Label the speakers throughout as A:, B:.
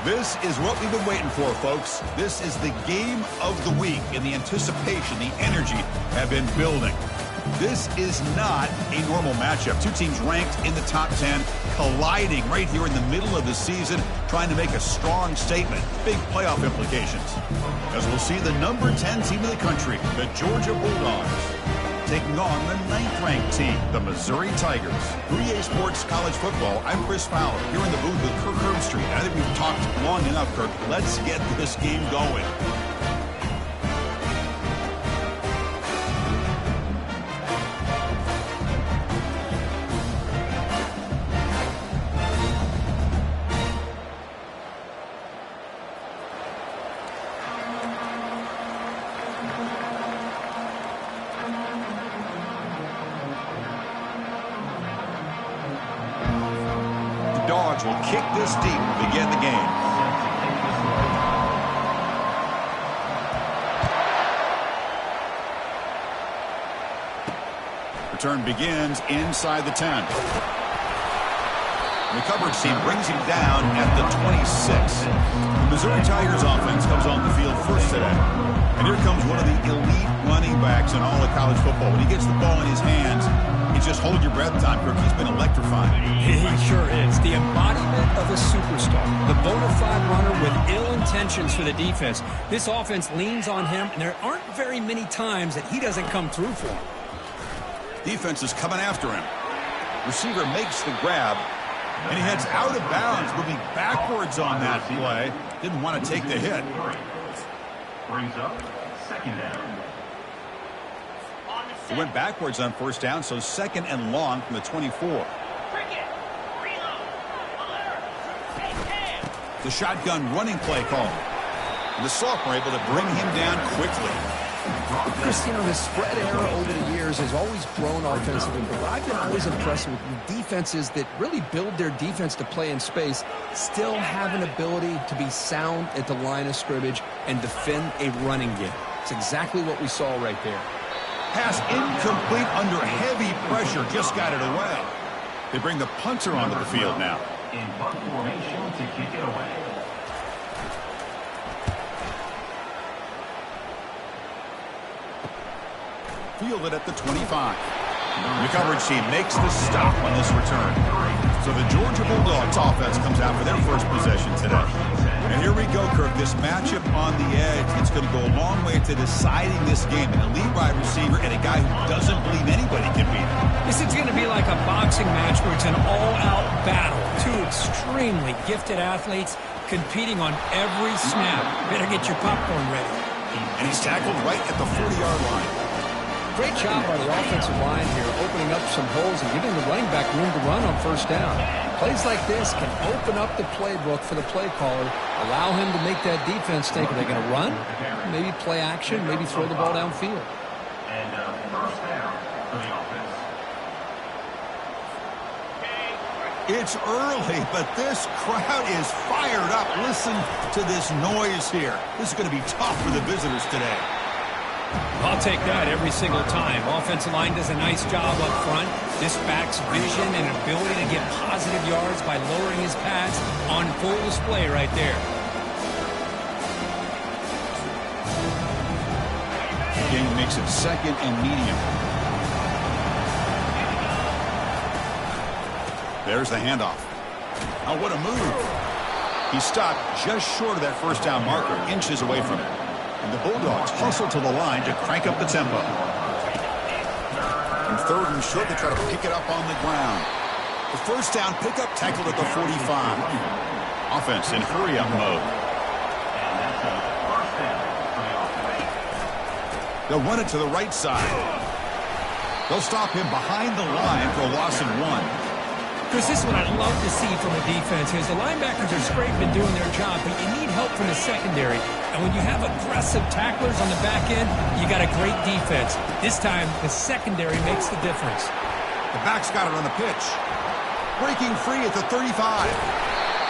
A: This is what we've been waiting for, folks. This is the game of the week, and the anticipation, the energy have been building. This is not a normal matchup. Two teams ranked in the top 10, colliding right here in the middle of the season, trying to make a strong statement. Big playoff implications. As we'll see the number 10 team in the country, the Georgia Bulldogs, taking on the 9th-ranked team, the Missouri Tigers. 3A Sports College Football, I'm Chris Fowler, here in the booth with Kirk Herbstreit. I think we've talked long enough, Kirk. Let's get this game going. Dogs will kick this deep to begin the game. Return begins inside the 10. The coverage team brings him down at the 26. The Missouri Tigers offense comes on the field first today. And here comes one of the elite running backs in all of college football. When he gets the ball in his hands, it's just hold your breath time, Kirk. He's been electrifying.
B: He sure is. The embodiment of a superstar. The bona fide runner with ill intentions for the defense. This offense leans on him, and there aren't very many times that he doesn't come through for him.
A: Defense is coming after him. Receiver makes the grab, and he heads out of bounds, moving backwards on that play. Didn't want to take the hit.
C: Brings up second down.
A: He went backwards on first down, so second and long from the 24. The shotgun running play call. And the sophomore able to bring him down quickly.
D: Chris, you know, the spread era over the years has always grown offensively, but I've been always impressed with defenses that really build their defense to play in space, still have an ability to be sound at the line of scrimmage and defend a running game. It's exactly what we saw right there.
A: Pass incomplete under heavy pressure. Just got it away. They bring the punter onto the field now.
C: In punt formation to kick it away.
A: Fielded at the 25. The coverage team makes the stop on this return. So the Georgia Bulldogs offense comes out for their first possession today. And here we go, Kirk. This matchup on the edge, it's going to go a long way to deciding this game. An elite wide receiver and a guy who doesn't believe anybody can beat him.
B: This is going to be like a boxing match where it's an all-out battle. Two extremely gifted athletes competing on every snap. Better get your popcorn ready.
A: And he's tackled right at the 40-yard line.
D: Great job by the offensive line here, opening up some holes and giving the running back room to run on first down. Plays like this can open up the playbook for the play caller, allow him to make that defense think, are they going to run? Maybe play action, maybe throw the ball downfield.
C: And first down for the offense.
A: It's early, but this crowd is fired up. Listen to this noise here. This is going to be tough for the visitors today.
B: I'll take that every single time. Offensive line does a nice job up front. This back's vision and ability to get positive yards by lowering his pads on full display right there.
A: Game makes it second and medium. There's the handoff. Oh, what a move. He stopped just short of that first down marker, inches away from it. And the Bulldogs hustle to the line to crank up the tempo. And third and short, they try to pick it up on the ground. The first down pickup tackled at the 45. Offense in hurry-up mode. They'll run it to the right side. They'll stop him behind the line for a loss of 1.
B: Chris, this is what I'd love to see from a defense is the linebackers are scraping and doing their job, but you need help from the secondary. And when you have aggressive tacklers on the back end, you got a great defense. This time, the secondary makes the difference.
A: The back's got it on the pitch. Breaking free at the 35.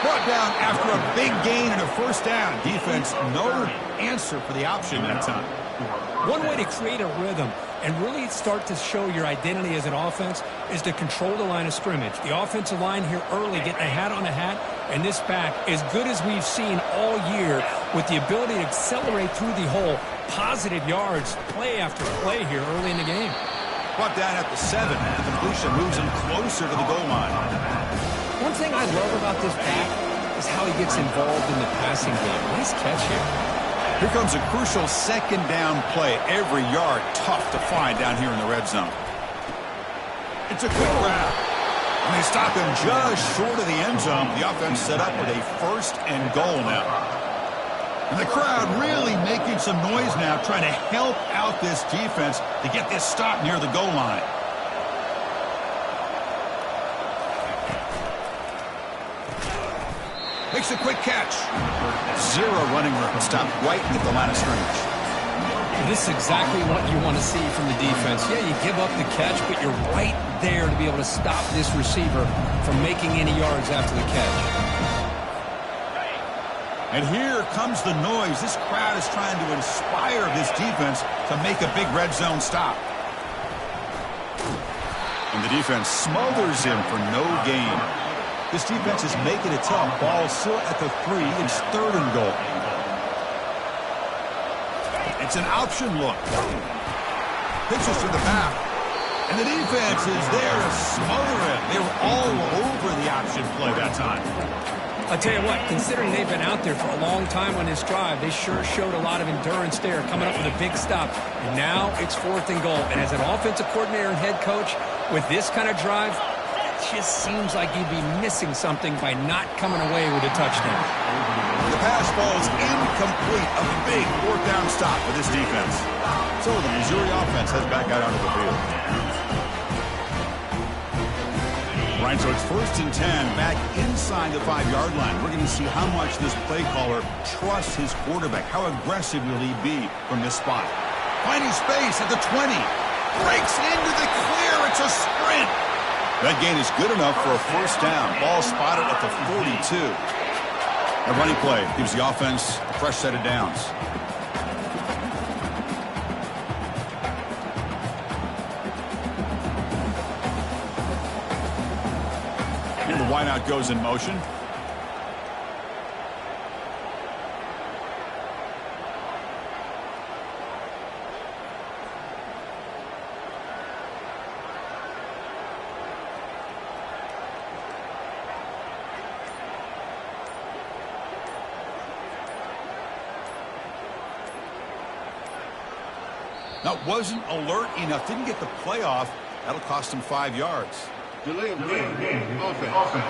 A: Brought down after a big gain and a first down. Defense, no answer for the option that time.
B: One way to create a rhythm and really start to show your identity as an offense is to control the line of scrimmage. The offensive line here early getting a hat on a hat, and this back, as good as we've seen all year, with the ability to accelerate through the hole, positive yards, play after play here early in the game.
A: Brought down at the 7. The completion moves him closer to the goal line.
B: One thing I love about this back is how he gets involved in the passing game. Nice catch here.
A: Here comes a crucial second down play. Every yard tough to find down here in the red zone. It's a quick grab. And they stop him just short of the end zone. The offense set up with a 1st and goal now. And the crowd really making some noise now, trying to help out this defense to get this stop near the goal line. Makes a quick catch. 0 running room. Stopped right at the line of scrimmage.
B: This is exactly what you want to see from the defense. Yeah, you give up the catch, but you're right there to be able to stop this receiver from making any yards after the catch.
A: And here comes the noise. This crowd is trying to inspire this defense to make a big red zone stop. And the defense smothers him for no gain. This defense is making it tough. Ball still at the 3. It's 3rd and goal. It's an option look. Pitches to the back. And the defense is there to smother him. They were all over the option play that time.
B: I'll tell you what, considering they've been out there for a long time on this drive, they sure showed a lot of endurance there, coming up with a big stop. And now it's 4th and goal. And as an offensive coordinator and head coach, with this kind of drive, it just seems like you'd be missing something by not coming away with a touchdown.
A: The pass ball is incomplete. A big 4th down stop for this defense. So the Missouri offense heads back out onto the field. Right, so it's 1st and 10, back inside the 5-yard line. We're going to see how much this play caller trusts his quarterback. How aggressive will he be from this spot? Finding space at the 20. Breaks into the clear. It's a sprint. That gain is good enough for a 1st down. Ball spotted at the 42. A running play gives the offense a fresh set of downs. The wideout goes in motion. That wasn't alert enough. Didn't get the play off. That'll cost him 5 yards.
E: Delay of game. Offense.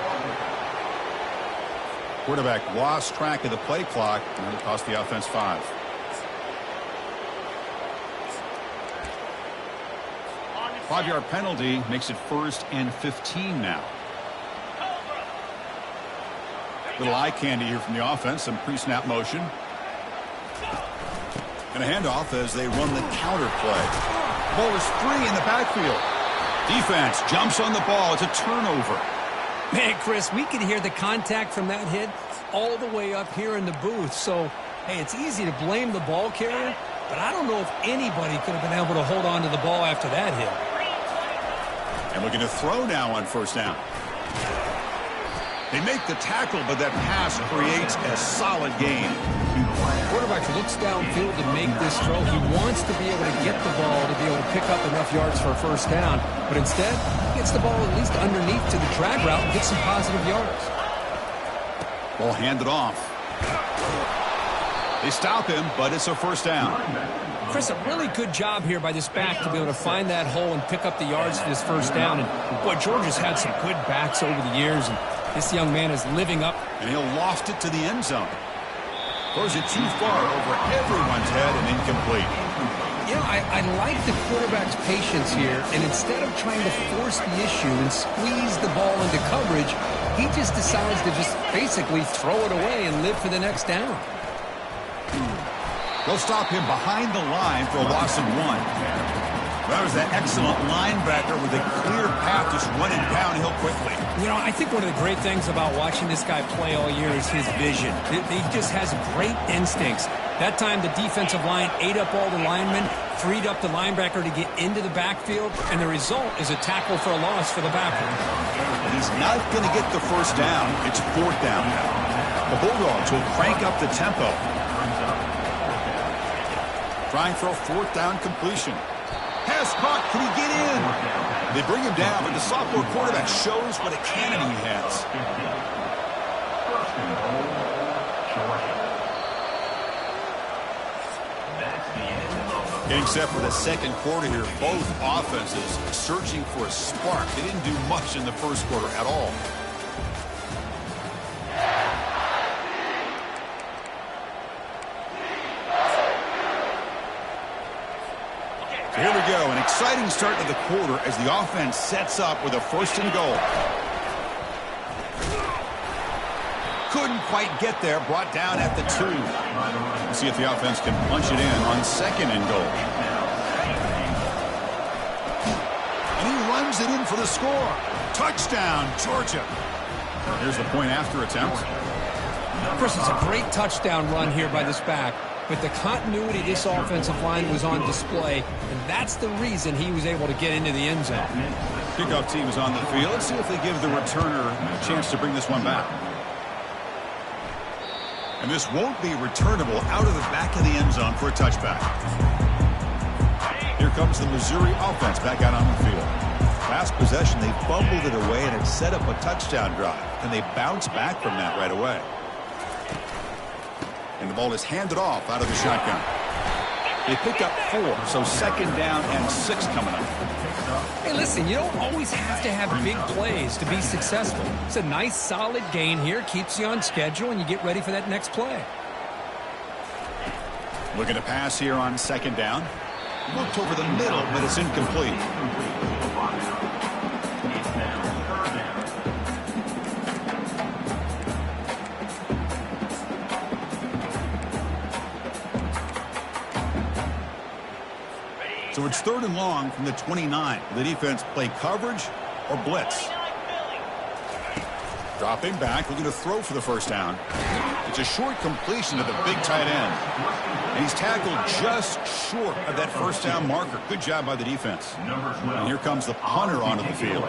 A: Quarterback lost track of the play clock, and that'll cost the offense 5. Five-yard penalty makes it 1st and 15 now. Little eye candy here from the offense. Some pre-snap motion. And a handoff as they run the counter play. Ball is free in the backfield. Defense jumps on the ball. It's a turnover.
B: Man, Chris, we can hear the contact from that hit all the way up here in the booth. So, hey, it's easy to blame the ball carrier, but I don't know if anybody could have been able to hold on to the ball after that hit.
A: And looking to throw now on 1st down. They make the tackle, but that pass creates a solid gain.
B: Quarterback looks downfield to make this throw. He wants to be able to get the ball to be able to pick up enough yards for a 1st down, but instead, he gets the ball at least underneath to the drag route and gets some positive yards.
A: Ball handed off. They stop him, but it's a 1st down.
B: Chris, a really good job here by this back to be able to find that hole and pick up the yards for this 1st down. And, boy, Georgia's had some good backs over the years, and this young man is living up.
A: And he'll loft it to the end zone. Throws it too far over everyone's head and incomplete.
B: You know, I like the quarterback's patience here, and instead of trying to force the issue and squeeze the ball into coverage, he just decides to just basically throw it away and live for the next down.
A: They'll stop him behind the line for a loss of 1. That was an excellent linebacker with a clear path just running downhill quickly.
B: You know, I think one of the great things about watching this guy play all year is his vision. He just has great instincts. That time, the defensive line ate up all the linemen, freed up the linebacker to get into the backfield, and the result is a tackle for a loss for the backer.
A: He's not going to get the first down. It's fourth down. The Bulldogs will crank up the tempo. Trying for a fourth down completion. Pass caught. Can he get in? They bring him down, but the sophomore quarterback shows what a cannon he has. Getting set for the second quarter here. Both offenses searching for a spark. They didn't do much in the first quarter at all. So here we go. An exciting start to the quarter as the offense sets up with a first and goal. Couldn't quite get there. Brought down at the 2. Let's see if the offense can punch it in on second and goal. And he runs it in for the score. Touchdown, Georgia. Here's the point after attempt.
B: Chris, it's a great touchdown run here by this back, but the continuity of this offensive line was on display, and that's the reason he was able to get into the end zone.
A: Kickoff team is on the field. Let's see if they give the returner a chance to bring this one back. And this won't be returnable out of the back of the end zone for a touchback. Here comes the Missouri offense back out on the field. Last possession, they fumbled it away, and it set up a touchdown drive. And they bounce back from that right away. And the ball is handed off out of the shotgun. They pick up 4, so second down and 6 coming up.
B: Hey, listen, you don't always have to have big plays to be successful. It's a nice, solid gain here. Keeps you on schedule, and you get ready for that next play.
A: Looking to pass here on second down. Looked over the middle, but it's incomplete. So it's third and long from the 29. The defense play coverage or blitz. Dropping back, looking to throw for the first down. It's a short completion to the big tight end. And he's tackled just short of that first down marker. Good job by the defense. And here comes the punter onto the field.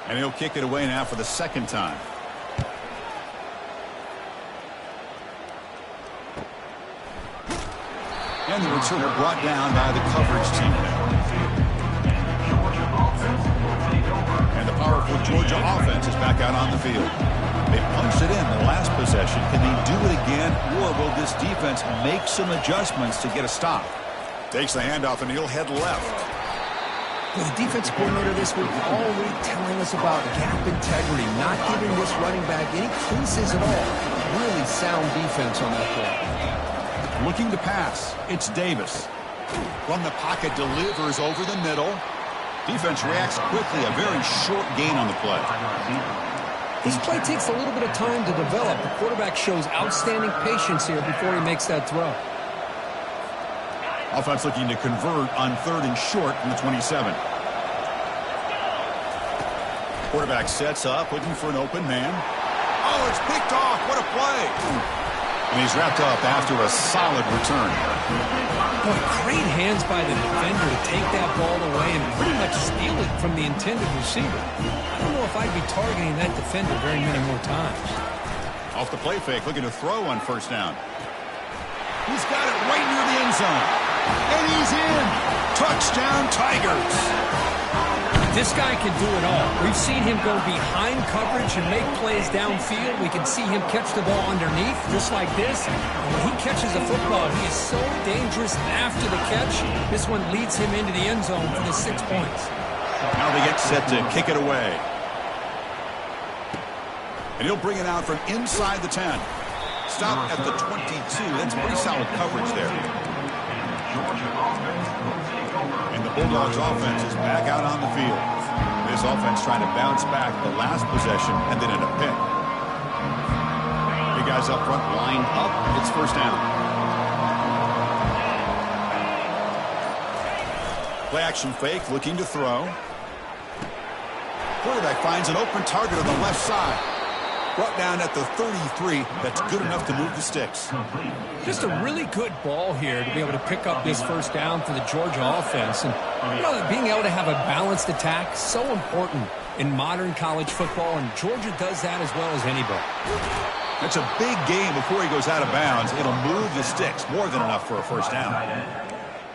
A: And he'll kick it away now for the second time. And the returner brought down by the coverage team. And the powerful Georgia offense is back out on the field. They punched it in the last possession. Can they do it again, or will this defense make some adjustments to get a stop? Takes the handoff, and he'll head left.
D: Well, the defense coordinator this week all week telling us about gap integrity, not giving this running back any creases at all. Really sound defense on that play.
A: Looking to pass. It's Davis. From the pocket, delivers over the middle. Defense reacts quickly. A very short gain on the play.
B: This play takes a little bit of time to develop. The quarterback shows outstanding patience here before he makes that throw.
A: Offense looking to convert on third and short from the 27. Quarterback sets up, looking for an open man. Oh, it's picked off. What a play. And he's wrapped up after a solid return.
B: Boy, great hands by the defender to take that ball away and pretty much steal it from the intended receiver. I don't know if I'd be targeting that defender very many more times.
A: Off the play fake, looking to throw on first down. He's got it right near the end zone. And he's in. Touchdown, Tigers.
B: This guy can do it all. We've seen him go behind coverage and make plays downfield. We can see him catch the ball underneath, just like this. And when he catches a football, he is so dangerous after the catch. This one leads him into the end zone for the 6 points.
A: Now they get set to kick it away. And he'll bring it out from inside the 10. Stop at the 22. That's pretty solid coverage there. And the Bulldogs offense is back out on the field. This offense trying to bounce back the last possession and then in a pick. Big guys up front lined up. It's first down. Play action fake, looking to throw. Quarterback finds an open target on the left side. Brought down at the 33. That's good enough to move the sticks.
B: Just a really good ball here to be able to pick up this first down for the Georgia offense. And you know, being able to have a balanced attack, so important in modern college football, and Georgia does that as well as anybody.
A: It's a big game before he goes out of bounds. It'll move the sticks, more than enough for a first down.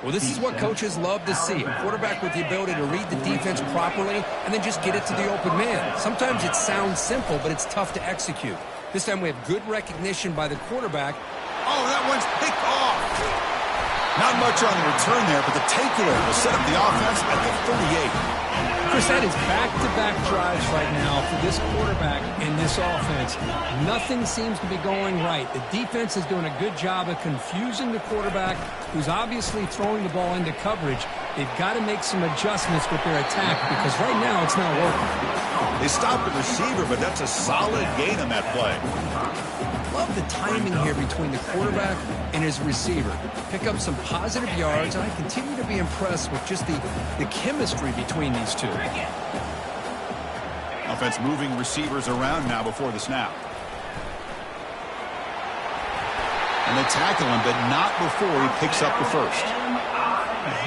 B: Well, this is what coaches love to see. A quarterback with the ability to read the defense properly and then just get it to the open man. Sometimes it sounds simple, but it's tough to execute. This time we have good recognition by the quarterback.
A: Oh, that one's picked off. Not much on the return there, but the takeaway will set up the offense at the 38.
B: Chris, that is back-to-back drives right now for this quarterback in this offense. Nothing seems to be going right. The defense is doing a good job of confusing the quarterback, who's obviously throwing the ball into coverage. They've got to make some adjustments with their attack because right now it's not working.
A: They stopped the receiver, but that's a solid gain on that play.
D: Love the timing here between the quarterback and his receiver. Pick up some positive yards, and I continue to be impressed with just the chemistry between these two.
A: Offense moving receivers around now before the snap. And they tackle him, but not before he picks up the first.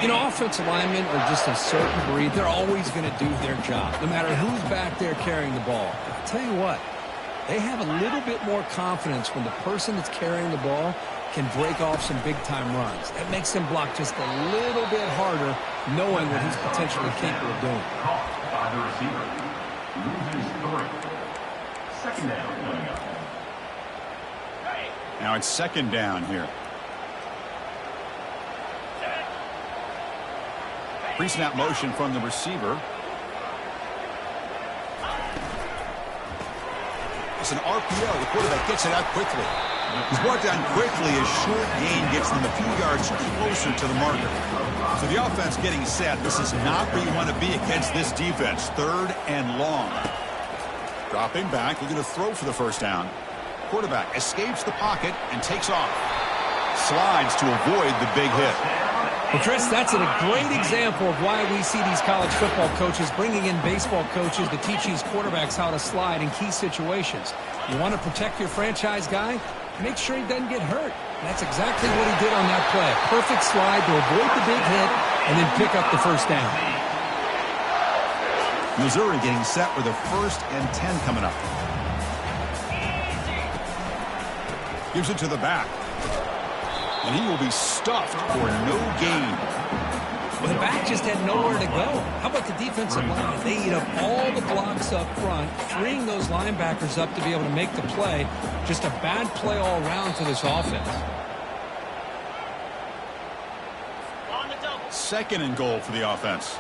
D: You know, offensive linemen are just a certain breed. They're always going to do their job, no matter who's back there carrying the ball. I'll tell you what, they have a little bit more confidence when the person that's carrying the ball can break off some big-time runs. That makes them block just a little bit harder, knowing what he's potentially capable of doing.
C: Caught by the receiver. Loses 3. Second down coming up.
A: Now it's second down here. Pre-snap motion from the receiver. It's an RPO. The quarterback gets it out quickly. He's brought down quickly as short gain gets them a few yards closer to the marker. So the offense getting set. This is not where you want to be against this defense. Third and long. Dropping back, looking to throw for the first down. Quarterback escapes the pocket and takes off. Slides to avoid the big hit.
B: Well, Chris, that's a great example of why we see these college football coaches bringing in baseball coaches to teach these quarterbacks how to slide in key situations. You want to protect your franchise guy? Make sure he doesn't get hurt. That's exactly what he did on that play. Perfect slide to avoid the big hit and then pick up the first down.
A: Missouri getting set with a 1st and 10 coming up. Gives it to the back. And he will be stuffed for no gain.
B: Well, the back just had nowhere to go. How about the defensive line? They eat up all the blocks up front, freeing those linebackers up to be able to make the play. Just a bad play all around for this offense.
A: Second and goal for the offense.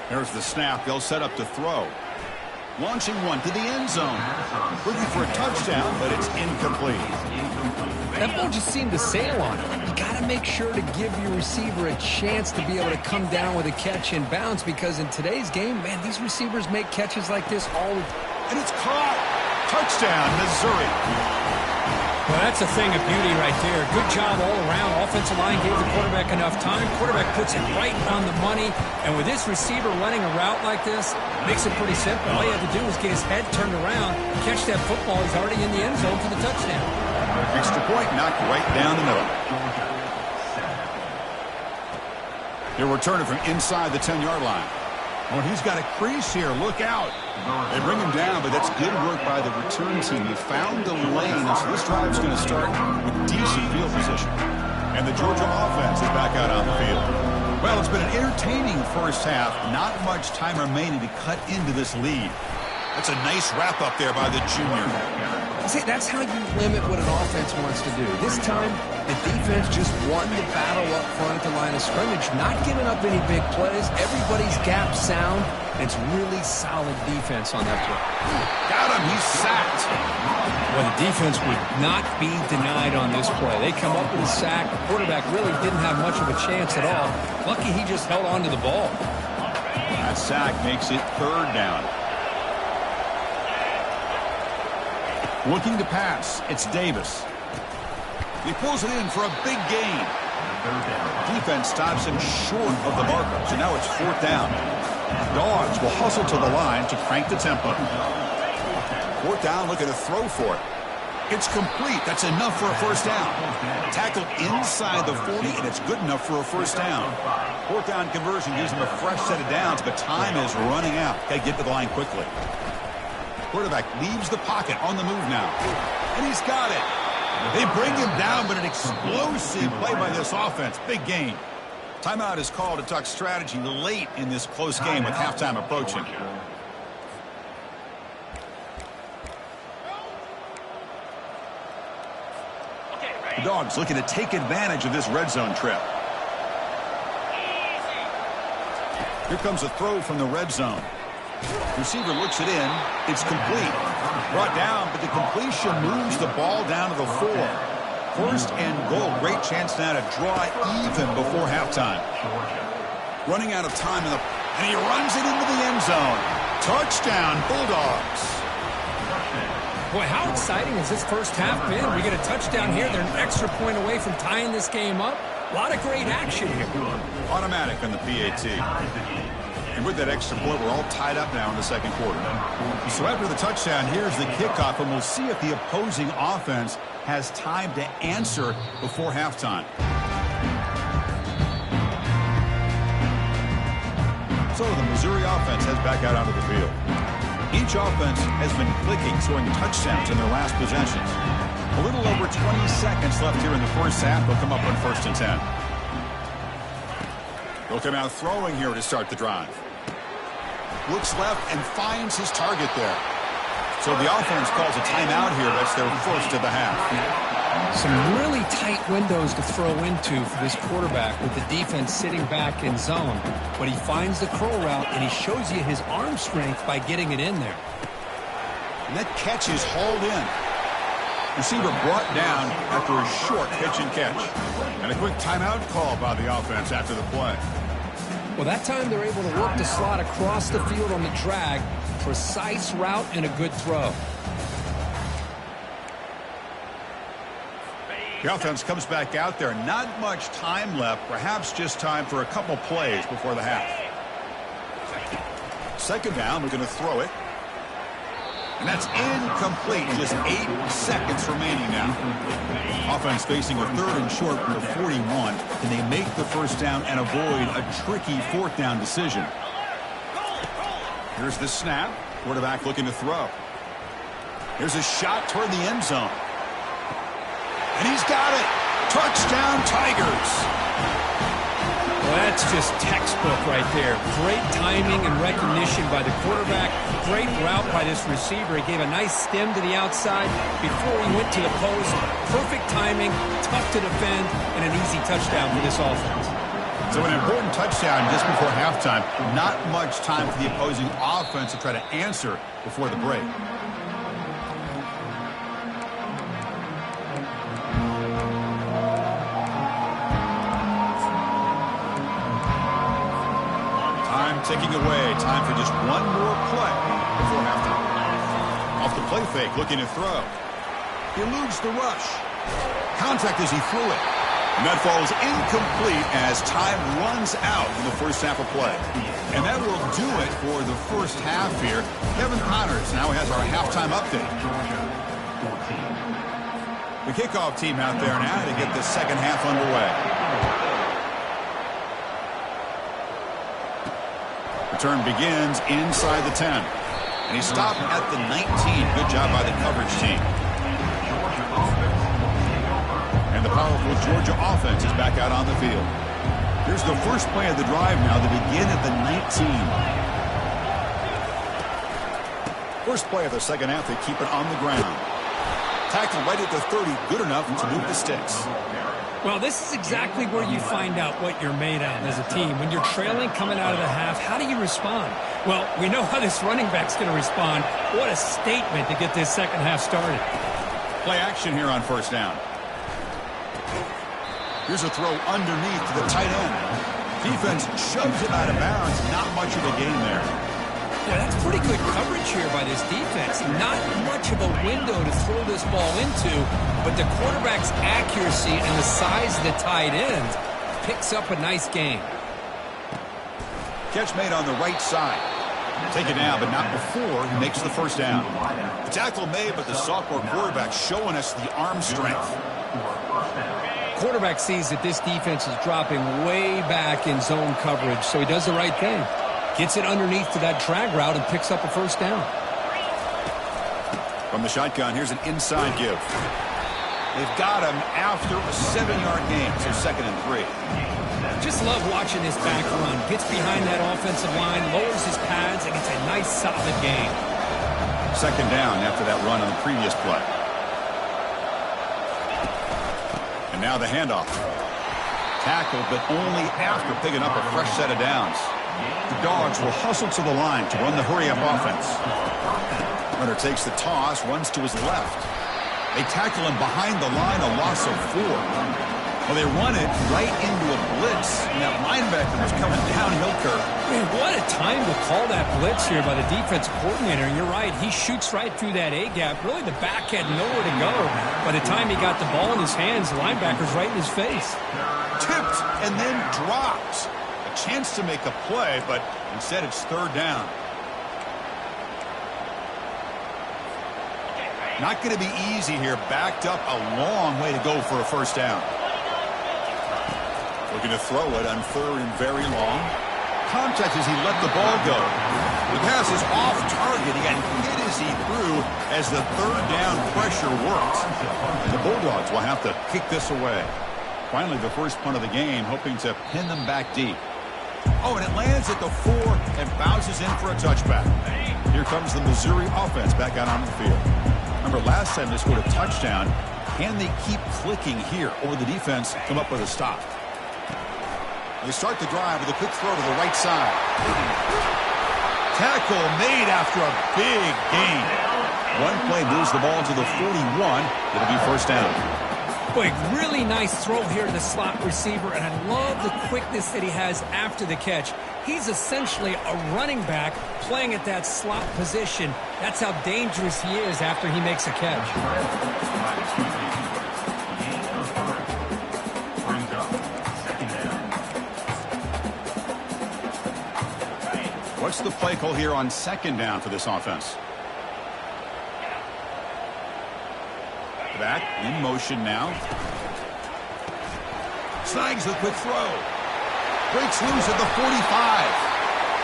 A: There's the snap. They'll set up to throw. Launching one to the end zone. Looking for a touchdown, but it's incomplete.
D: That ball just seemed to sail on it. You got to make sure to give your receiver a chance to be able to come down with a catch and bounce, because in today's game, man, these receivers make catches like this all the time.
A: And it's caught. Touchdown, Missouri.
B: Well, that's a thing of beauty right there. Good job all around. Offensive line gave the quarterback enough time. Quarterback puts it right on the money. And with this receiver running a route like this, makes it pretty simple. All you have to do is get his head turned around, catch that football. He's already in the end zone for the touchdown.
A: Extra point knocked right down the middle. He'll return it from inside the 10-yard line. Oh, he's got a crease here. Look out. They bring him down, but that's good work by the return team. He found the lane, and so this drive's going to start with decent field position. And the Georgia offense is back out on the field. Well, it's been an entertaining first half. Not much time remaining to cut into this lead. That's a nice wrap-up there by the junior.
D: See, that's how you limit what an offense wants to do. This time, the defense just won the battle up front at the line of scrimmage, not giving up any big plays. Everybody's gap sound. It's really solid defense on that play.
A: Got him. He's sacked.
B: Well, the defense would not be denied on this play. They come up with a sack. The quarterback really didn't have much of a chance at all. Lucky he just held on to the ball.
A: That sack makes it third down. Looking to pass. It's Davis. He pulls it in for a big gain. Defense stops him short of the marker, so now it's 4th down. Dogs will hustle to the line to crank the tempo. 4th down, looking to throw for it. It's complete. That's enough for a 1st down. Tackled inside the 40, and it's good enough for a 1st down. 4th down conversion gives him a fresh set of downs, but time is running out. Got to get to the line quickly. Quarterback leaves the pocket on the move now. And he's got it. They bring him down, but an explosive play by this offense. Big gain. Timeout is called to talk strategy late in this close game with halftime approaching. The Dogs looking to take advantage of this red zone trip. Here comes a throw from the red zone. Receiver looks it in. It's complete. Brought down, but the completion moves the ball down to the 4. 1st and goal. Great chance now to draw even before halftime. Running out of time, and he runs it into the end zone. Touchdown, Bulldogs.
B: Boy, how exciting has this first half been? We get a touchdown here. They're an extra point away from tying this game up. A lot of great action here.
A: Automatic on the PAT. And with that extra point, we're all tied up now in the 2nd quarter. So after the touchdown, here's the kickoff, and we'll see if the opposing offense has time to answer before halftime. So the Missouri offense heads back out onto the field. Each offense has been clicking, scoring touchdowns in their last possessions. A little over 20 seconds left here in the 1st half. They'll come up on 1st and 10. They'll come out throwing here to start the drive. Looks left and finds his target there. So the offense calls a timeout here. That's their 1st of the half.
B: Some really tight windows to throw into for this quarterback with the defense sitting back in zone. But he finds the curl route, and he shows you his arm strength by getting it in there.
A: And that catch is hauled in. Receiver brought down after a short pitch and catch. And a quick timeout call by the offense after the play.
B: Well, that time they're able to work the slot across the field on the drag. Precise route and a good throw.
A: The offense comes back out there. Not much time left. Perhaps just time for a couple plays before the half. 2nd down. We're going to throw it. And that's incomplete. Just 8 seconds remaining now. Offense facing a 3rd and short from the 41. Can they make the 1st down and avoid a tricky 4th down decision? Here's the snap. Quarterback looking to throw. Here's a shot toward the end zone. And he's got it. Touchdown, Tigers.
B: Well, that's just textbook right there. Great timing and recognition by the quarterback. Great route by this receiver. He gave a nice stem to the outside before he went to the post. Perfect timing, tough to defend, and an easy touchdown for this offense.
A: So an important touchdown just before halftime. Not much time for the opposing offense to try to answer before the break. Ticking away. Time for just one more play before halftime. Off the play fake, looking to throw. He eludes the rush. Contact as he threw it. And that falls incomplete as time runs out in the 1st half of play. And that will do it for the 1st half here. Kevin Connors now has our halftime update. The kickoff team out there now to get the 2nd half underway. Return begins inside the 10. And he stopped at the 19. Good job by the coverage team. And the powerful Georgia offense is back out on the field. Here's the first play of the drive now. They begin at the 19. First play of the 2nd half. They keep it on the ground. Tackle right at the 30. Good enough to move the sticks.
B: Well, this is exactly where you find out what you're made of as a team. When you're trailing coming out of the half, how do you respond? Well, we know how this running back's going to respond. What a statement to get this 2nd half started.
A: Play action here on 1st down. Here's a throw underneath to the tight end. Defense shoves it out of bounds. Not much of a gain there.
B: Boy, that's pretty good coverage here by this defense. Not much of a window to throw this ball into, but the quarterback's accuracy and the size of the tight end picks up a nice gain.
A: Catch made on the right side. Taken down, but not before he makes the first down. The tackle made, but the sophomore quarterback showing us the arm strength.
B: Quarterback sees that this defense is dropping way back in zone coverage, so he does the right thing. Gets it underneath to that drag route and picks up a first down.
A: From the shotgun, here's an inside give. They've got him after a 7-yard gain, so 2nd and 3.
B: Just love watching this back run. Gets behind that offensive line, lowers his pads, and gets a nice solid gain.
A: 2nd down after that run on the previous play. And now the handoff. Tackled, but only after picking up a fresh set of downs. The Dogs will hustle to the line to run the hurry-up offense. Runner takes the toss, runs to his left. They tackle him behind the line, a loss of 4. Well, they run it right into a blitz, and that linebacker was coming downhill curve.
B: Man, what a time to call that blitz here by the defense coordinator. And you're right, he shoots right through that A-gap. Really, the back had nowhere to go. By the time he got the ball in his hands, the linebacker's right in his face.
A: Tipped and then dropped. A chance to make a play, but instead it's 3rd down. Not going to be easy here. Backed up a long way to go for a first down. Looking to throw it on 3rd and very long. Contact as he let the ball go. The pass is off target. He got hit as he threw as the 3rd down pressure worked. And the Bulldogs will have to kick this away. Finally, the first punt of the game, hoping to pin them back deep. Oh, and it lands at the 4 and bounces in for a touchback. Here comes the Missouri offense back out on the field. Remember, last time they scored a touchdown. Can they keep clicking here, or the defense come up with a stop? They start the drive with a quick throw to the right side. Tackle made after a big gain. One play moves the ball to the 41. It'll be first down.
B: Boy, really nice throw here to the slot receiver, and I love the quickness that he has after the catch. He's essentially a running back playing at that slot position. That's how dangerous he is after he makes a catch.
A: What's the play call here on 2nd down for this offense? Back in motion now. Snags the quick throw. Breaks loose at the 45.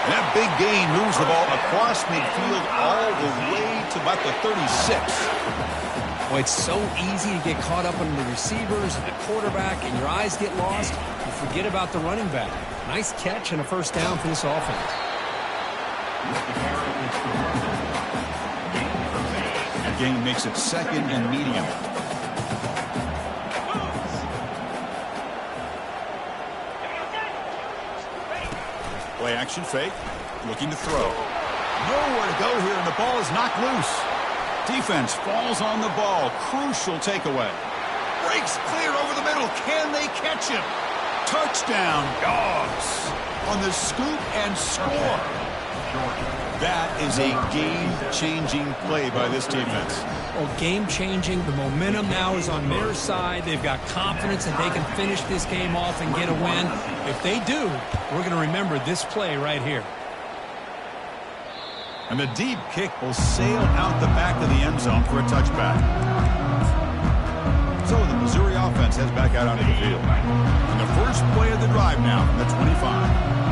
A: And that big gain moves the ball across midfield all the way to about the 36.
B: Boy, it's so easy to get caught up on the receivers and the quarterback, and your eyes get lost. You forget about the running back. Nice catch and a first down for this offense.
A: That gain makes it 2nd and medium. Play action fake. Looking to throw. Nowhere to go here, and the ball is knocked loose. Defense falls on the ball. Crucial takeaway. Breaks clear over the middle. Can they catch him? Touchdown, Dogs. On the scoop and score. That is a game-changing play by this defense.
B: Well, game-changing. The momentum now is on their side. They've got confidence that they can finish this game off and get a win. If they do, we're going to remember this play right here.
A: And the deep kick will sail out the back of the end zone for a touchback. So the Missouri offense heads back out onto the field. And the first play of the drive now from the 25.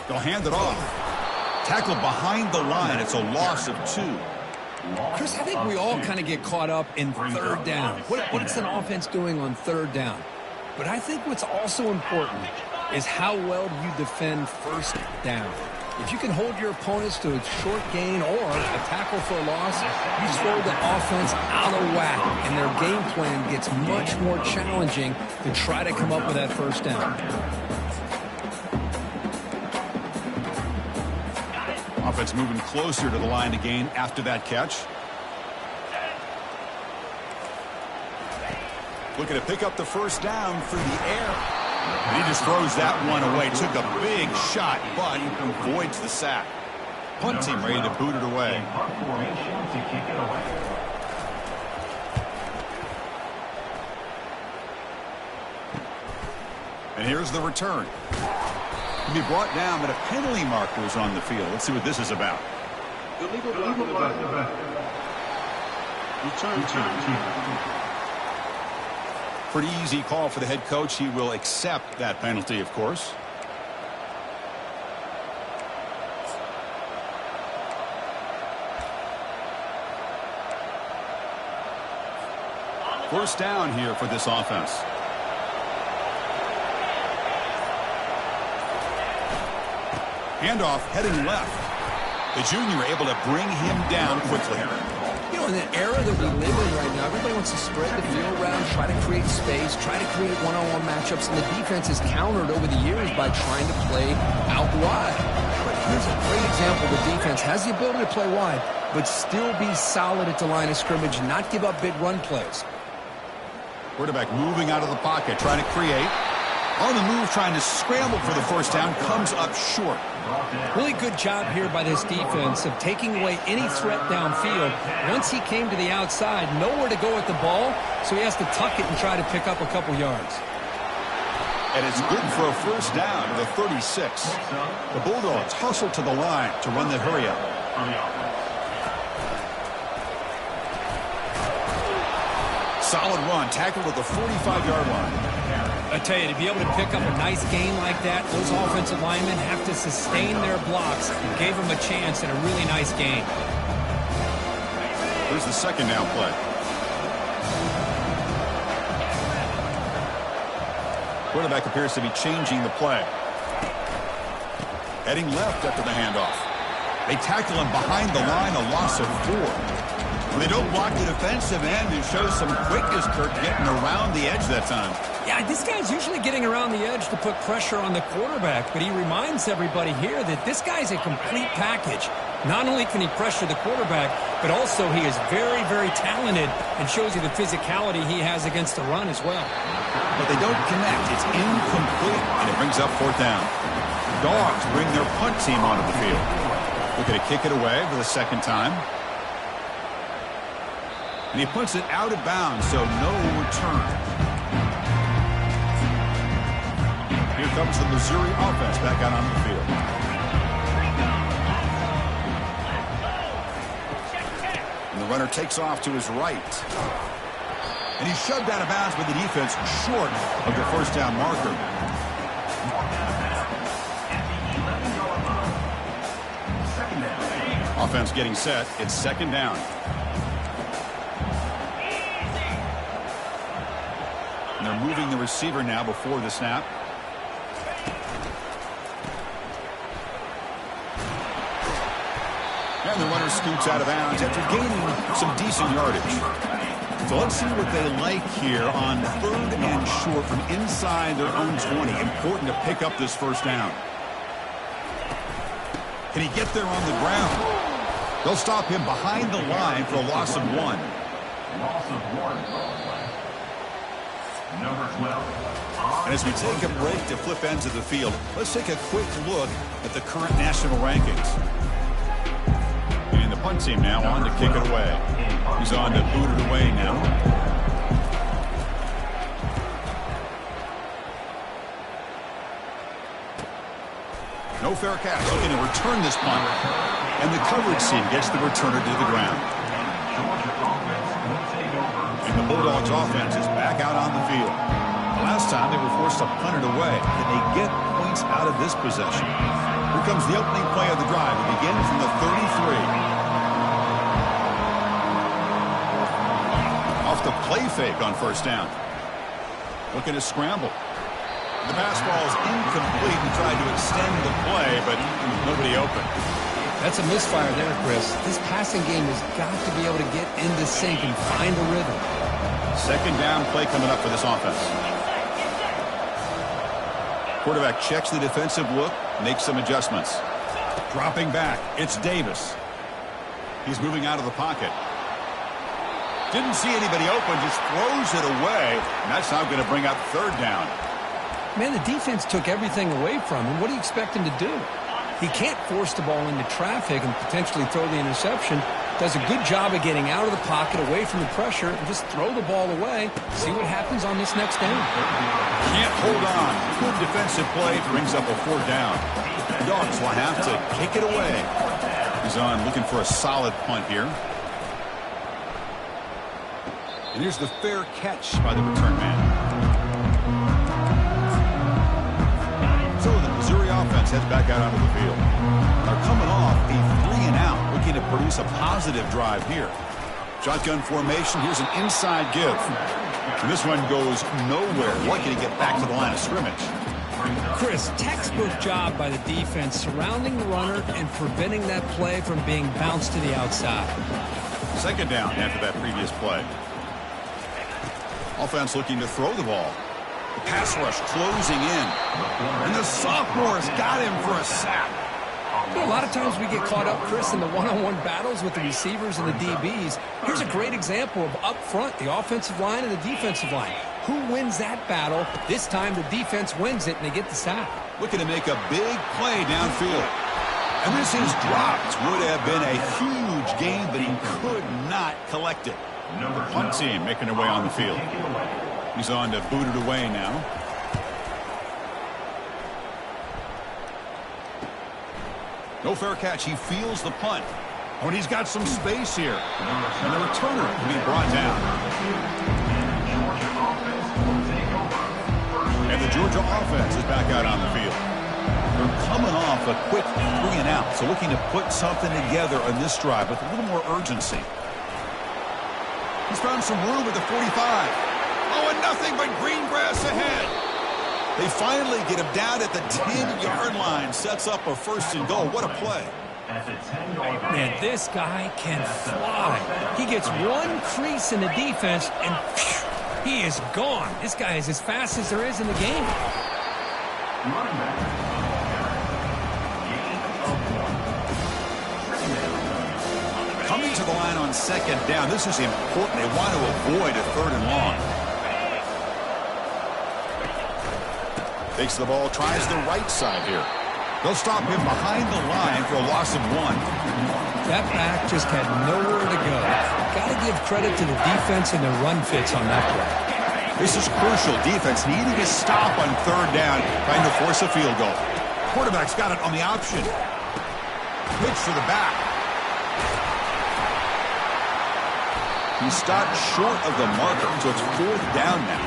A: They'll hand it off. Tackled behind the line. It's a loss of 2.
B: Chris, I think we all kind of get caught up in 3rd down. What is an offense doing on 3rd down? But I think what's also important is how well you defend 1st down. If you can hold your opponents to a short gain or a tackle for a loss, you throw the offense out of whack, and their game plan gets much more challenging to try to come up with that 1st down.
A: Offense moving closer to the line to gain after that catch. Looking to pick up the first down through the air. And he just throws that one away. Took a big shot, but avoids the sack. Punt team ready to boot it away.
C: Punt formation to kick it away.
A: And here's the return. Can be brought down, but a penalty marker is on the field. Let's see what this is about.
E: Illegal block in the back. Return team.
A: Pretty easy call for the head coach. He will accept that penalty, of course. First down here for this offense. Handoff heading left. The junior able to bring him down quickly.
D: You know, in the era that we live in right now, everybody wants to spread the field around, try to create space, try to create one-on-one matchups, and the defense is countered over the years by trying to play out wide. But here's a great example. The defense has the ability to play wide, but still be solid at the line of scrimmage, not give up big run plays.
A: Quarterback moving out of the pocket, trying to create. On the move, trying to scramble for the first down, comes up short.
B: Really good job here by this defense of taking away any threat downfield. Once he came to the outside, nowhere to go with the ball, so he has to tuck it and try to pick up a couple yards.
A: And it's good for a first down to the 36. The Bulldogs hustle to the line to run the hurry-up. Solid run, tackled at the 45-yard line.
B: I tell you, to be able to pick up a nice gain like that, those offensive linemen have to sustain their blocks. Gave them a chance and a really nice gain.
A: Here's the second down play. Quarterback appears to be changing the play. Heading left after the handoff. They tackle him behind the line, a loss of 4. When they don't block the defensive end, it shows some quickness, Kirk, getting around the edge that time.
B: Yeah, this guy's usually getting around the edge to put pressure on the quarterback, but he reminds everybody here that this guy's a complete package. Not only can he pressure the quarterback, but also he is very, very talented and shows you the physicality he has against the run as well.
A: But they don't connect. It's incomplete, and it brings up fourth down. Dogs bring their punt team onto the field. Looking to kick it away for the second time. And he puts it out of bounds, so no return. Here comes the Missouri offense back out onto the field. And the runner takes off to his right. And he's shoved out of bounds with the defense short of the first down marker. Offense getting set. It's second down. And they're moving the receiver now before the snap. And the runner scoots out of bounds after gaining some decent yardage. So let's see what they like here on third and short from inside their own 20. Important to pick up this first down. Can he get there on the ground? They'll stop him behind the line for a loss of 1.
C: Loss of 1. Number 12.
A: And as we take a break to flip ends of the field, let's take a quick look at the current national rankings. And the punt team now on to kick it away. He's on to boot it away now. No fair catch. Looking to return this punt. And the coverage team gets the returner to the ground. And the Bulldogs offense is back out on the field. The last time they were forced to punt it away. Can they get points out of this possession? Here comes the opening play of the drive. It begins from the 33. Off the play fake on first down. Looking to scramble. The pass ball is incomplete and tried to extend the play, but nobody open.
B: That's a misfire there, Chris. This passing game has got to be able to get into sync and find a rhythm.
A: Second down play coming up for this offense. Quarterback checks the defensive look, makes some adjustments. Dropping back, it's Davis. He's moving out of the pocket. Didn't see anybody open, just throws it away. And that's now going to bring up third down.
D: Man, the defense took everything away from him. What do you expect him to do? He can't force the ball into traffic and potentially throw the interception. Does a good job of getting out of the pocket, away from the pressure, and just throw the ball away. See what happens on this next down.
A: Can't hold on. Good defensive play brings up a 4th down. The Dogs will have to kick it away. He's on looking for a solid punt here. And here's the fair catch by the return man. So the Missouri offense heads back out onto the field. They're coming off a 3-and-out, looking to produce a positive drive here. Shotgun formation. Here's an inside give. And this one goes nowhere. Lucky to get back to the line of scrimmage.
B: Chris, textbook job by the defense surrounding the runner and preventing that play from being bounced to the outside.
A: 2nd down after that previous play. Offense looking to throw the ball. The pass rush closing in. And the sophomore's got him for a sack.
B: You know, a lot of times we get caught up, Chris, in the one-on-one battles with the receivers and the DBs. Here's a great example of up front, the offensive line and the defensive line. Who wins that battle? This time the defense wins it, and they get the sack.
A: Looking to make a big play downfield. And this is dropped. Would have been a huge gain, but he could not collect it. The punt team making their way on the field. He's on to boot it away now. No fair catch. He feels the punt. Oh, and he's got some space here. And the returner will be brought down. And the Georgia offense is back out on the field. They're coming off a quick 3-and-out, so looking to put something together on this drive with a little more urgency. He's found some room at the 45. Oh, and nothing but green grass ahead. They finally get him down at the 10-yard line. Sets up a 1st and goal. What a play.
B: Man, this guy can fly. He gets one crease in the defense, and phew, he is gone. This guy is as fast as there is in the game.
A: Coming to the line on 2nd down. This is important. They want to avoid a 3rd and long. Takes the ball, tries the right side here. They'll stop him behind the line for a loss of 1.
B: That back just had nowhere to go. Got to give credit to the defense and the run fits on that play.
A: This is crucial. Defense needing a stop on 3rd down, trying to force a field goal. Quarterback's got it on the option. Pitch to the back. He stopped short of the marker, so it's 4th down now.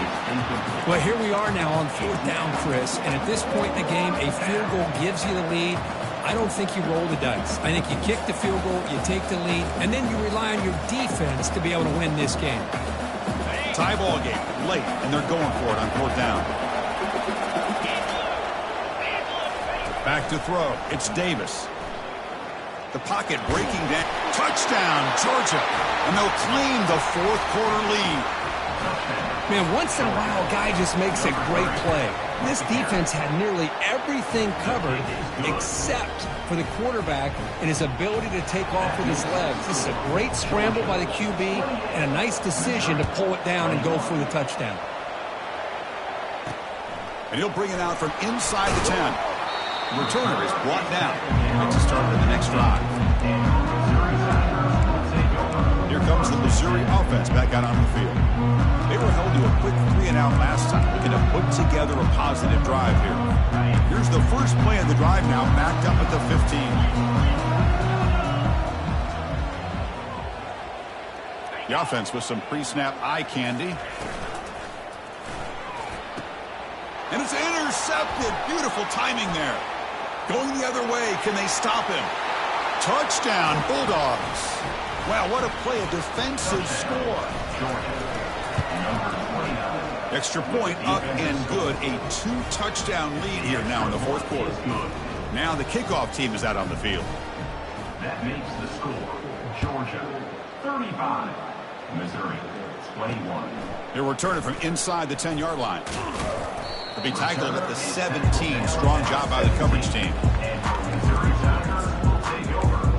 B: Well, here we are now on 4th down, Chris, and at this point in the game, a field goal gives you the lead. I don't think you roll the dice. I think you kick the field goal, you take the lead, and then you rely on your defense to be able to win this game.
A: Tie ball game, late, and they're going for it on 4th down. Back to throw. It's Davis. The pocket breaking down. Touchdown, Georgia. And they'll claim the 4th quarter lead.
B: Man, once in a while, a guy just makes a great play. This defense had nearly everything covered except for the quarterback and his ability to take off with his legs. This is a great scramble by the QB and a nice decision to pull it down and go for the touchdown.
A: And he'll bring it out from inside the 10. The returner is brought down. Makes a start in the next drive. Here comes the Missouri offense back out on the field. They were held to a quick 3-and-out last time. Looking to put together a positive drive here. Here's the first play of the drive now, backed up at the 15. The offense with some pre-snap eye candy. And it's intercepted. Beautiful timing there. Going the other way. Can they stop him? Touchdown, Bulldogs. Wow, what a play, a defensive score. Extra point up and good. A 2-touchdown lead here now in the 4th quarter. Now the kickoff team is out on the field.
C: That makes the score Georgia 35, Missouri 21.
A: They're returning from inside the 10-yard line. They'll be tackled at the 17. Strong job by the coverage team.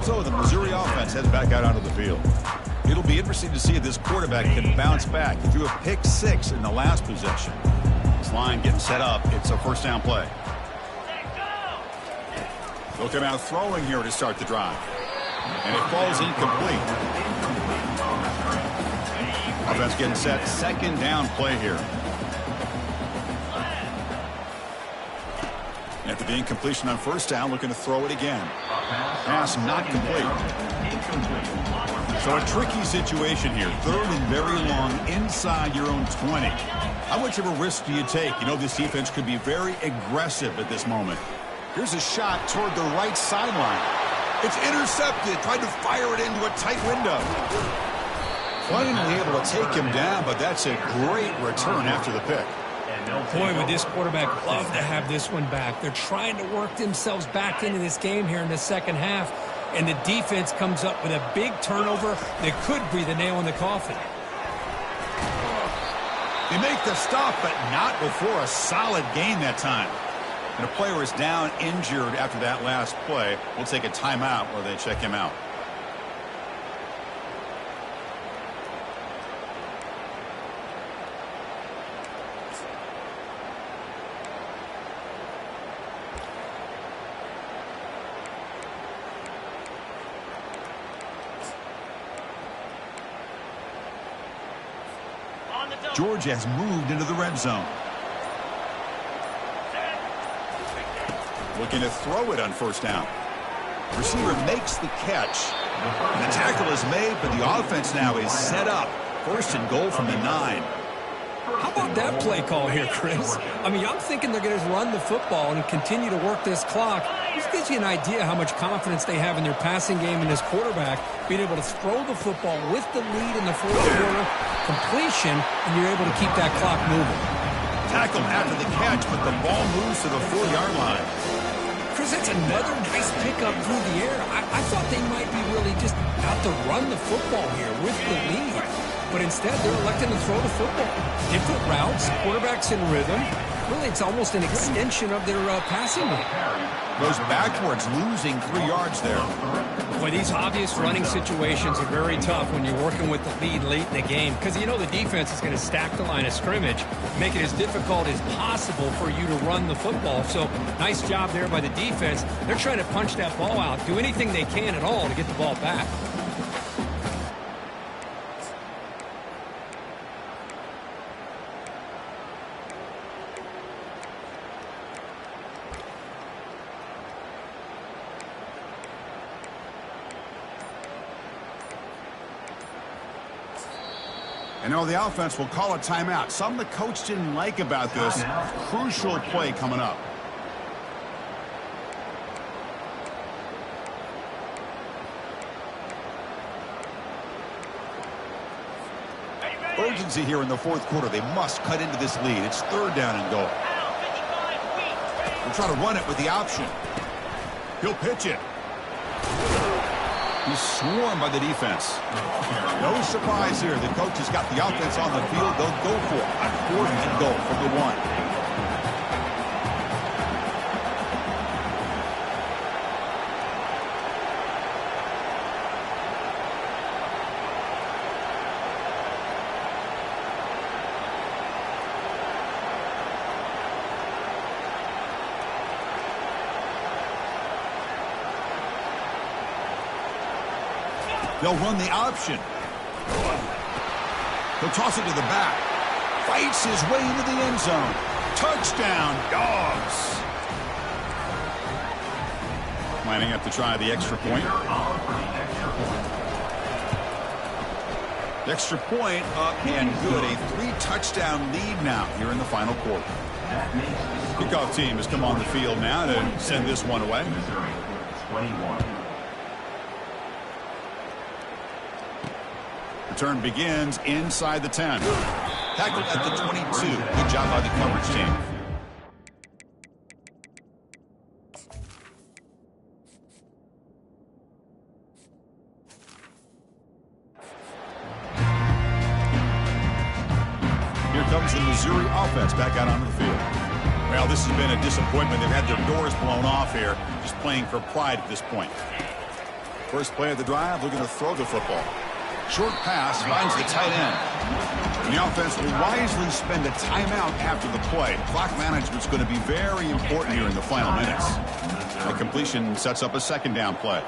A: So the Missouri offense heads back out onto the field. It'll be interesting to see if this quarterback can bounce back. He threw a pick 6 in the last possession. This line getting set up. It's a first down play. They'll come out throwing here to start the drive. And it falls incomplete. Offense getting set. Second down play here. After the incompletion on first down, looking to throw it again. Pass not complete. So a tricky situation here. Third and very long inside your own 20. How much of a risk do you take? You know this defense could be very aggressive at this moment. Here's a shot toward the right sideline. It's intercepted. Tried to fire it into a tight window. Finally able to take him down, but that's a great return after the pick.
B: Boy, would this quarterback love to have this one back. They're trying to work themselves back into this game here in the second half, and the defense comes up with a big turnover that could be the nail in the coffin.
A: They make the stop, but not before a solid gain that time. And a player is down injured after that last play. We'll take a timeout while they check him out. Georgia has moved into the red zone. Looking to throw it on first down. Receiver makes the catch. And the tackle is made, but the offense now is set up. First and goal from the 9.
B: How about that play call here, Chris? I mean, I'm thinking they're going to run the football and continue to work this clock. This gives you an idea how much confidence they have in their passing game and this quarterback being able to throw the football with the lead in the fourth quarter, completion, and you're able to keep that clock moving.
A: Tackled after the catch, but the ball moves to the 4-yard line.
B: Chris, that's another nice pickup through the air. I thought they might be really just out to run the football here with the lead. But instead, they're electing to throw the football. Different routes, quarterbacks in rhythm. Really, it's almost an extension of their passing game.
A: Goes backwards, losing 3 yards there.
B: Boy, these obvious running situations are very tough when you're working with the lead late in the game because you know the defense is going to stack the line of scrimmage, make it as difficult as possible for you to run the football. So, nice job there by the defense. They're trying to punch that ball out, do anything they can at all to get the ball back.
A: And now the offense will call a timeout. Something the coach didn't like about this. Crucial play coming up. Urgency here in the fourth quarter. They must cut into this lead. It's third down and goal. They'll try to run it with the option. He'll pitch it. He's swarmed by the defense. No surprise here. The coach has got the offense on the field. They'll go for it on fourth and goal from the 1. They'll run the option. He'll toss it to the back. Fights his way into the end zone. Touchdown, Dogs. Lining up to try the extra point. The extra point up and good. A 3-touchdown lead now here in the final quarter. Kickoff team has come on the field now to send this one away.
C: 21.
A: Return begins inside the 10. Tackled at the 22. Good job by the coverage team. Here comes the Missouri offense back out onto the field. Well, this has been a disappointment. They've had their doors blown off here, just playing for pride at this point. First play of the drive, looking to throw the football. Short pass finds the tight end. And the offense will wisely spend a timeout after the play. Clock management's going to be very important here in the final minutes. The completion sets up a second down play.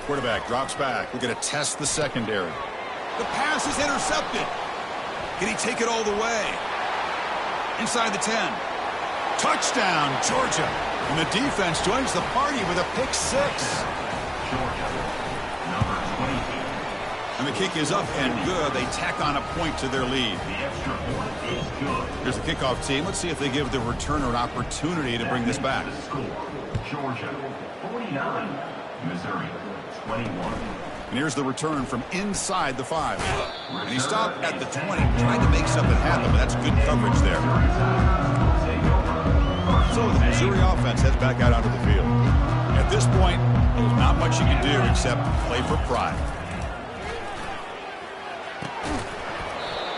A: Quarterback drops back. We're going to test the secondary. The pass is intercepted. Can he take it all the way? Inside the 10. Touchdown, Georgia. And the defense joins the party with a pick six.
C: Georgia, number 22.
A: And the kick is up and good. They tack on a point to their lead.
C: The extra point is good.
A: Here's the kickoff team. Let's see if they give the returner an opportunity to bring this back.
C: The score, Georgia 49, Missouri 21.
A: And here's the return from inside the 5. And he stopped at the 20, trying to make something happen, but that's good coverage there. So the Missouri offense heads back out onto the field. At this point, there's not much you can do except play for pride.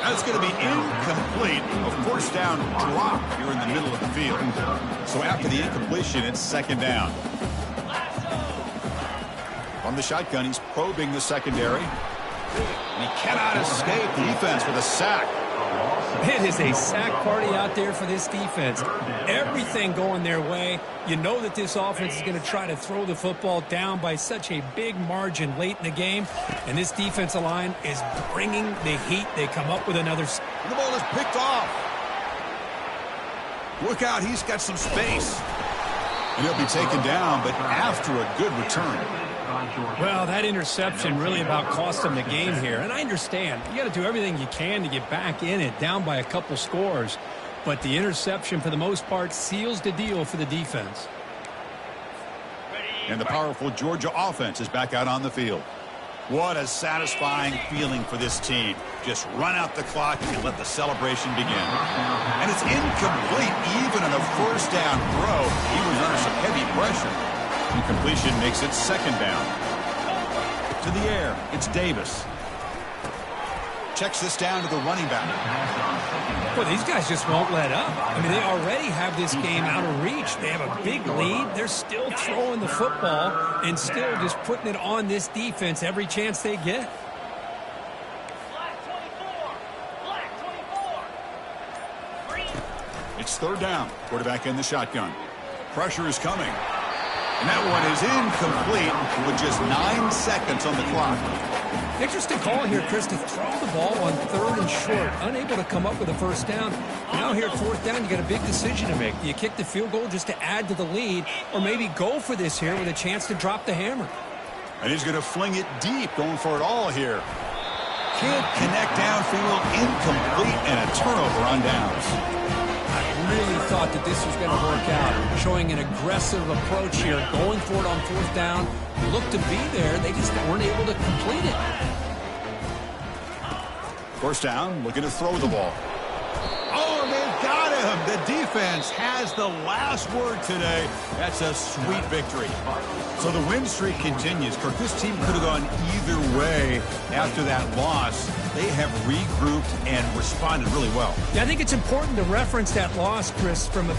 A: That's going to be incomplete. A first down drop here in the middle of the field. So after the incompletion, it's second down. From the shotgun, he's probing the secondary. And he cannot escape defense with a sack.
B: It is a sack party out there for this defense. Everything going their way. You know that this offense is going to try to throw the football down by such a big margin late in the game. And this defensive line is bringing the heat. They come up with another.
A: The ball is picked off. Look out, he's got some space. And he'll be taken down, but after a good return.
B: Well, that interception really about cost them the game here. And I understand. You got to do everything you can to get back in it, down by a couple scores. But the interception, for the most part, seals the deal for the defense.
A: And the powerful Georgia offense is back out on the field. What a satisfying feeling for this team. Just run out the clock and let the celebration begin. And it's incomplete even on a first down throw. He was under some heavy pressure. Incompletion makes it second down. To the air, it's Davis. Checks this down to the running back.
B: Well, these guys just won't let up. I mean, they already have this game out of reach. They have a big lead. They're still throwing the football and still just putting it on this defense every chance they get.
A: It's third down. Quarterback in the shotgun. Pressure is coming. And that one is incomplete with just 9 seconds on the clock.
B: Interesting call here, Chris, to throw the ball on third and short. Unable to come up with a first down. Now here at fourth down, you got a big decision to make. Do you kick the field goal just to add to the lead, or maybe go for this here with a chance to drop the hammer?
A: And he's going to fling it deep, going for it all here. Can't connect downfield, incomplete, and a turnover on downs.
B: Really thought that this was going to work out, showing an aggressive approach here, going for it on fourth down. Looked to be there, they just weren't able to complete it.
A: First down, looking to throw the ball. Oh, they've got him. The defense has the last word today. That's a sweet victory. So the win streak continues. Kirk, this team could have gone either way after that loss. They have regrouped and responded really well.
B: Yeah, I think it's important to reference that loss, Chris, from a